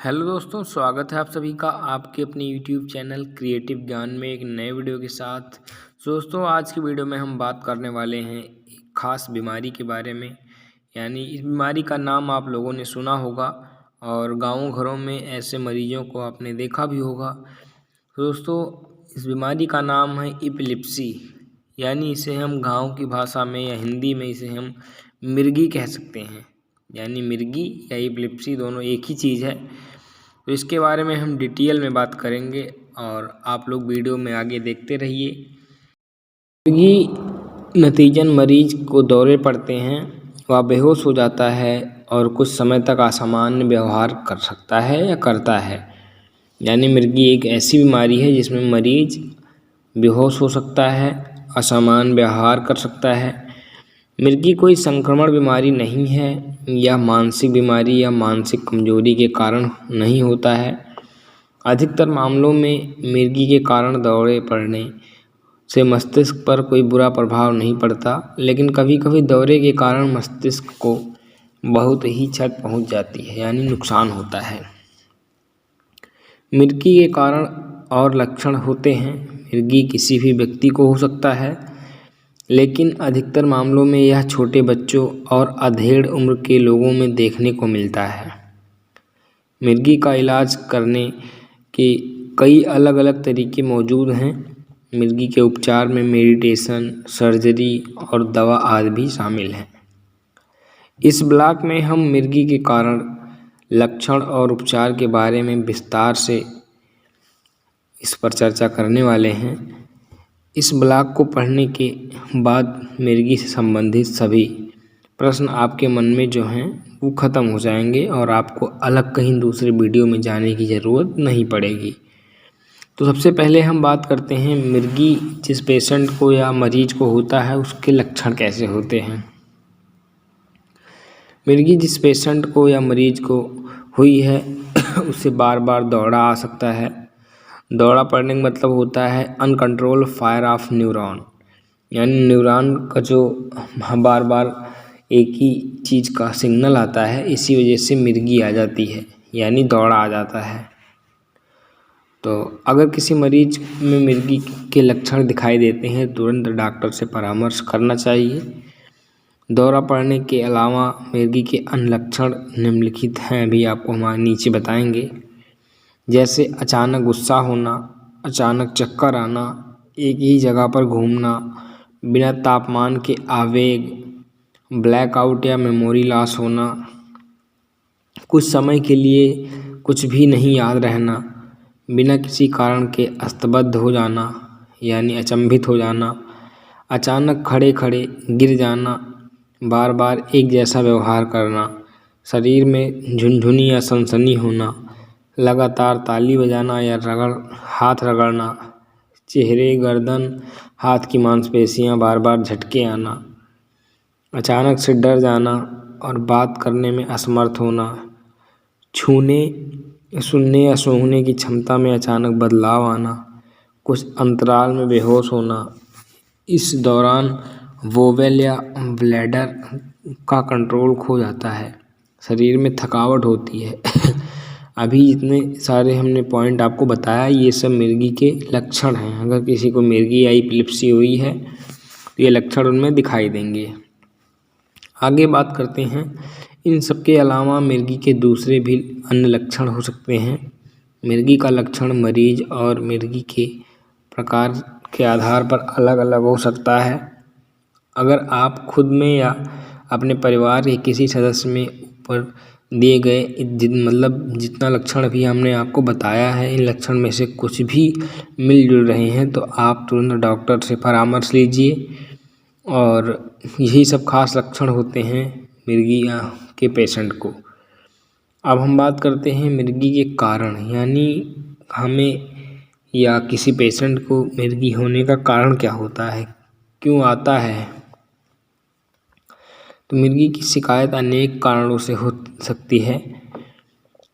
Hello दोस्तों, स्वागत है आप सभी का आपके अपने यूट्यूब चैनल क्रिएटिव ज्ञान में एक नए वीडियो के साथ। दोस्तों, आज की वीडियो में हम बात करने वाले हैं एक ख़ास बीमारी के बारे में। यानी इस बीमारी का नाम आप लोगों ने सुना होगा और गाँव घरों में ऐसे मरीजों को आपने देखा भी होगा। दोस्तों, इस बीमारी का नाम है एपिलेप्सी। यानी इसे हम गाँव की भाषा में या हिंदी में इसे हम मिर्गी कह सकते हैं। यानी मिर्गी या एपिलेप्सी दोनों एक ही चीज़ है। तो इसके बारे में हम डिटेल में बात करेंगे और आप लोग वीडियो में आगे देखते रहिए। मिर्गी नतीजन मरीज को दौरे पड़ते हैं, वह बेहोश हो जाता है और कुछ समय तक असामान्य व्यवहार कर सकता है या करता है। यानी मिर्गी एक ऐसी बीमारी है जिसमें मरीज बेहोश हो सकता है, असामान्य व्यवहार कर सकता है। मिर्गी कोई संक्रमण बीमारी नहीं है या मानसिक बीमारी या मानसिक कमजोरी के कारण नहीं होता है। अधिकतर मामलों में मिर्गी के कारण दौरे पड़ने से मस्तिष्क पर कोई बुरा प्रभाव नहीं पड़ता, लेकिन कभी कभी दौरे के कारण मस्तिष्क को बहुत ही क्षति पहुंच जाती है, यानी नुकसान होता है। मिर्गी के कारण और लक्षण होते हैं। मिर्गी किसी भी व्यक्ति को हो सकता है, लेकिन अधिकतर मामलों में यह छोटे बच्चों और अधेड़ उम्र के लोगों में देखने को मिलता है। मिर्गी का इलाज करने के कई अलग अलग तरीके मौजूद हैं। मिर्गी के उपचार में मेडिटेशन, सर्जरी और दवा आदि भी शामिल हैं। इस ब्लॉग में हम मिर्गी के कारण, लक्षण और उपचार के बारे में विस्तार से इस पर चर्चा करने वाले हैं। इस ब्लॉग को पढ़ने के बाद मिर्गी से संबंधित सभी प्रश्न आपके मन में जो हैं वो ख़त्म हो जाएंगे और आपको अलग कहीं दूसरे वीडियो में जाने की ज़रूरत नहीं पड़ेगी। तो सबसे पहले हम बात करते हैं मिर्गी जिस पेशेंट को या मरीज को होता है उसके लक्षण कैसे होते हैं। मिर्गी जिस पेशेंट को या मरीज को हुई है उसे बार बार दौरा आ सकता है। दौरा पड़ने का मतलब होता है अनकंट्रोल फायर ऑफ न्यूरॉन, यानी न्यूरॉन का जो बार बार एक ही चीज़ का सिग्नल आता है, इसी वजह से मिर्गी आ जाती है, यानी दौरा आ जाता है। तो अगर किसी मरीज में मिर्गी के लक्षण दिखाई देते हैं, तुरंत डॉक्टर से परामर्श करना चाहिए। दौरा पड़ने के अलावा मिर्गी के अन्य लक्षण निम्नलिखित हैं, अभी आपको हमारे नीचे बताएंगे। जैसे अचानक गुस्सा होना, अचानक चक्कर आना, एक ही जगह पर घूमना, बिना तापमान के आवेग, ब्लैकआउट या मेमोरी लॉस होना, कुछ समय के लिए कुछ भी नहीं याद रहना, बिना किसी कारण के अस्तबद्ध हो जाना यानी अचंभित हो जाना, अचानक खड़े खड़े गिर जाना, बार बार एक जैसा व्यवहार करना, शरीर में झुनझुनी या सनसनी होना, लगातार ताली बजाना या हाथ रगड़ना, चेहरे, गर्दन, हाथ की मांसपेशियां बार बार झटके आना, अचानक से डर जाना और बात करने में असमर्थ होना, छूने, सुनने या सूंघने की क्षमता में अचानक बदलाव आना, कुछ अंतराल में बेहोश होना। इस दौरान वोवेल या ब्लैडर का कंट्रोल खो जाता है, शरीर में थकावट होती है। अभी जितने सारे हमने पॉइंट आपको बताया, ये सब मिर्गी के लक्षण हैं। अगर किसी को मिर्गी या एपिलेप्सी हुई है तो ये लक्षण उनमें दिखाई देंगे। आगे बात करते हैं, इन सब के अलावा मिर्गी के दूसरे भी अन्य लक्षण हो सकते हैं। मिर्गी का लक्षण मरीज और मिर्गी के प्रकार के आधार पर अलग अलग हो सकता है। अगर आप खुद में या अपने परिवार के किसी सदस्य में ऊपर दिए गए जितना लक्षण भी हमने आपको बताया है, इन लक्षण में से कुछ भी मिलजुल रहे हैं तो आप तुरंत डॉक्टर से परामर्श लीजिए। और यही सब खास लक्षण होते हैं मिर्गी के पेशेंट को। अब हम बात करते हैं मिर्गी के कारण, यानी हमें या किसी पेशेंट को मिर्गी होने का कारण क्या होता है, क्यों आता है। तो मिर्गी की शिकायत अनेक कारणों से हो सकती है।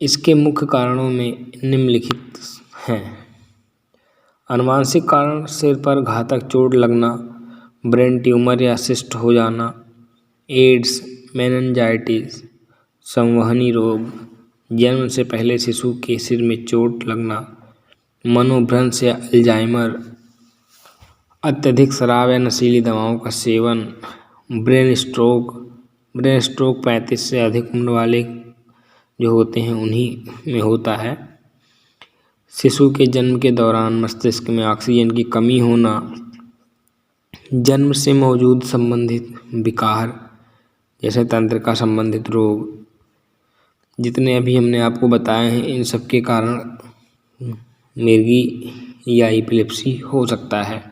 इसके मुख्य कारणों में निम्नलिखित हैं। अनुवांशिक कारण, सिर पर घातक चोट लगना, ब्रेन ट्यूमर या सिस्ट हो जाना, एड्स, मेनिंजाइटिस, संवहनी रोग, जन्म से पहले शिशु के सिर में चोट लगना, मनोभ्रंश या अल्जाइमर, अत्यधिक शराब या नशीली दवाओं का सेवन, ब्रेन स्ट्रोक 35 से अधिक उम्र वाले जो होते हैं उन्हीं में होता है। शिशु के जन्म के दौरान मस्तिष्क में ऑक्सीजन की कमी होना, जन्म से मौजूद संबंधित विकार जैसे तंत्रिका संबंधित रोग, जितने अभी हमने आपको बताए हैं, इन सब के कारण मिर्गी या एपिलेप्सी हो सकता है।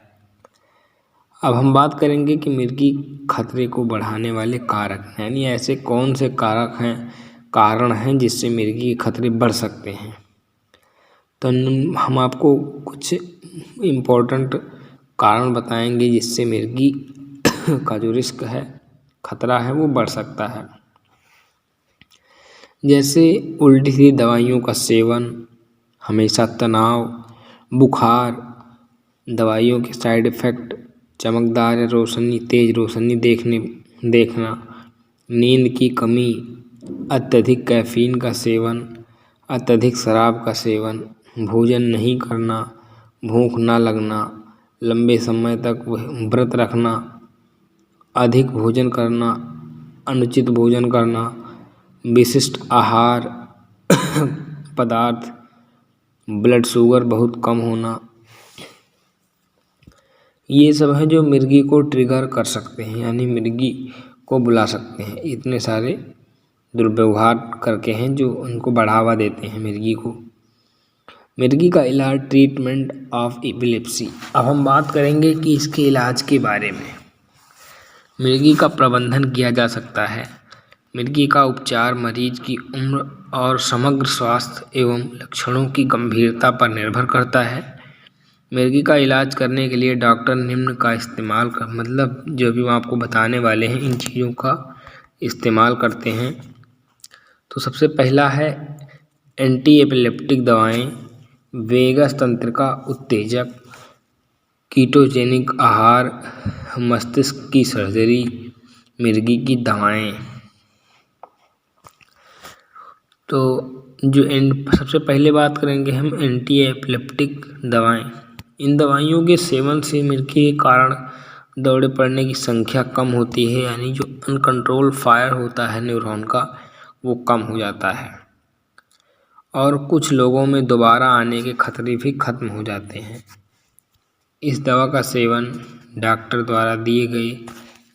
अब हम बात करेंगे कि मिर्गी खतरे को बढ़ाने वाले कारक, यानी ऐसे कौन से कारण हैं जिससे मिर्गी के खतरे बढ़ सकते हैं। तो हम आपको कुछ इम्पोर्टेंट कारण बताएंगे जिससे मिर्गी का जो रिस्क है, खतरा है, वो बढ़ सकता है। जैसे उल्टी सीधी दवाइयों का सेवन, हमेशा तनाव, बुखार, दवाइयों के साइड इफ़ेक्ट, चमकदार या तेज रोशनी देखना, नींद की कमी, अत्यधिक कैफीन का सेवन, अत्यधिक शराब का सेवन, भोजन नहीं करना, भूख ना लगना, लंबे समय तक व्रत रखना, अधिक भोजन करना, अनुचित भोजन करना, विशिष्ट आहार पदार्थ, ब्लड शुगर बहुत कम होना, ये सब है जो मिर्गी को ट्रिगर कर सकते हैं, यानी मिर्गी को बुला सकते हैं। इतने सारे दुर्व्यवहार करके हैं जो उनको बढ़ावा देते हैं मिर्गी को। मिर्गी का इलाज, ट्रीटमेंट ऑफ एपिलेप्सी। अब हम बात करेंगे कि इसके इलाज के बारे में। मिर्गी का प्रबंधन किया जा सकता है। मिर्गी का उपचार मरीज की उम्र और समग्र स्वास्थ्य एवं लक्षणों की गंभीरता पर निर्भर करता है। मिर्गी का इलाज करने के लिए डॉक्टर निम्न का इस्तेमाल मतलब जो भी हम आपको बताने वाले हैं इन चीज़ों का इस्तेमाल करते हैं। तो सबसे पहला है एंटी एपिलेप्टिक दवाएं, वेगस तंत्रिका उत्तेजक, कीटोजेनिक आहार, मस्तिष्क की सर्जरी, मिर्गी की दवाएं। तो सबसे पहले बात करेंगे हम एंटी एपिलेप्टिक दवाएं। इन दवाइयों के सेवन से मिर्गी के कारण दौरे पड़ने की संख्या कम होती है, यानी जो अनकंट्रोल फायर होता है न्यूरॉन का वो कम हो जाता है, और कुछ लोगों में दोबारा आने के खतरे भी खत्म हो जाते हैं। इस दवा का सेवन डॉक्टर द्वारा दिए गए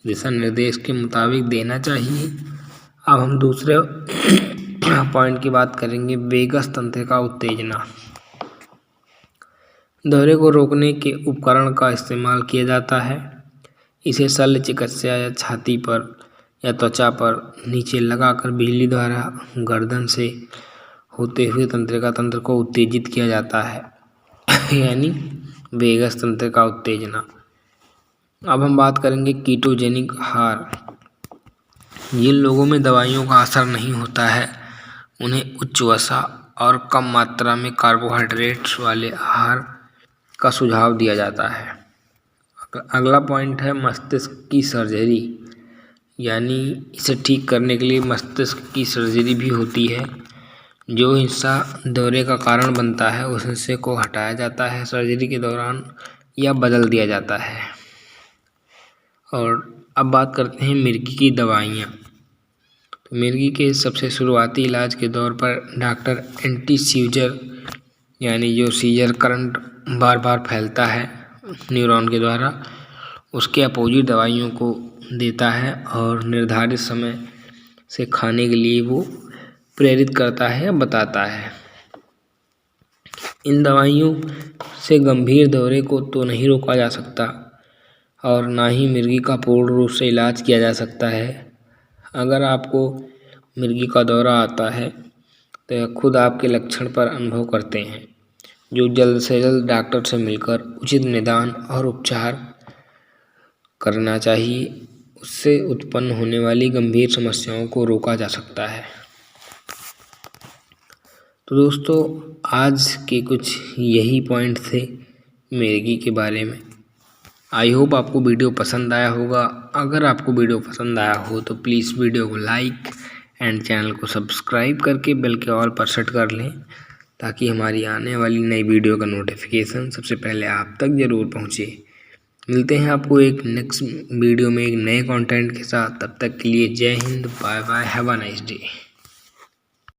दिशा निर्देश के मुताबिक देना चाहिए। अब हम दूसरे पॉइंट की बात करेंगे, वेगस तंत्रिका उत्तेजना। दौरे को रोकने के उपकरण का इस्तेमाल किया जाता है। इसे शल्य चिकित्सा या छाती पर या त्वचा पर नीचे लगाकर बिजली द्वारा गर्दन से होते हुए तंत्रिका तंत्र को उत्तेजित किया जाता है, यानी वेगस तंत्रिका उत्तेजना। अब हम बात करेंगे कीटोजेनिक आहार। जिन लोगों में दवाइयों का असर नहीं होता है उन्हें उच्च वसा और कम मात्रा में कार्बोहाइड्रेट्स वाले आहार का सुझाव दिया जाता है। अगला पॉइंट है मस्तिष्क की सर्जरी, यानी इसे ठीक करने के लिए मस्तिष्क की सर्जरी भी होती है। जो हिस्सा दौरे का कारण बनता है उस हिस्से को हटाया जाता है सर्जरी के दौरान या बदल दिया जाता है। और अब बात करते हैं मिर्गी की दवाइयाँ। तो मिर्गी के सबसे शुरुआती इलाज के दौर पर डॉक्टर एंटी सीजर, यानी जो सीजर करंट बार बार फैलता है न्यूरॉन के द्वारा, उसके अपोजिट दवाइयों को देता है और निर्धारित समय से खाने के लिए वो प्रेरित करता है या बताता है। इन दवाइयों से गंभीर दौरे को तो नहीं रोका जा सकता और ना ही मिर्गी का पूर्ण रूप से इलाज किया जा सकता है। अगर आपको मिर्गी का दौरा आता है तो यह खुद आपके लक्षण पर अनुभव करते हैं, जो जल्द से जल्द डॉक्टर से मिलकर उचित निदान और उपचार करना चाहिए। उससे उत्पन्न होने वाली गंभीर समस्याओं को रोका जा सकता है। तो दोस्तों, आज के कुछ यही पॉइंट थे मिर्गी के बारे में। आई होप आपको वीडियो पसंद आया होगा। अगर आपको वीडियो पसंद आया हो तो प्लीज़ वीडियो को लाइक एंड चैनल को सब्सक्राइब करके बेल के ऑल पर सेट कर लें, ताकि हमारी आने वाली नई वीडियो का नोटिफिकेशन सबसे पहले आप तक ज़रूर पहुँचे। मिलते हैं आपको एक नेक्स्ट वीडियो में एक नए कंटेंट के साथ। तब तक के लिए जय हिंद, bye bye, have a nice day.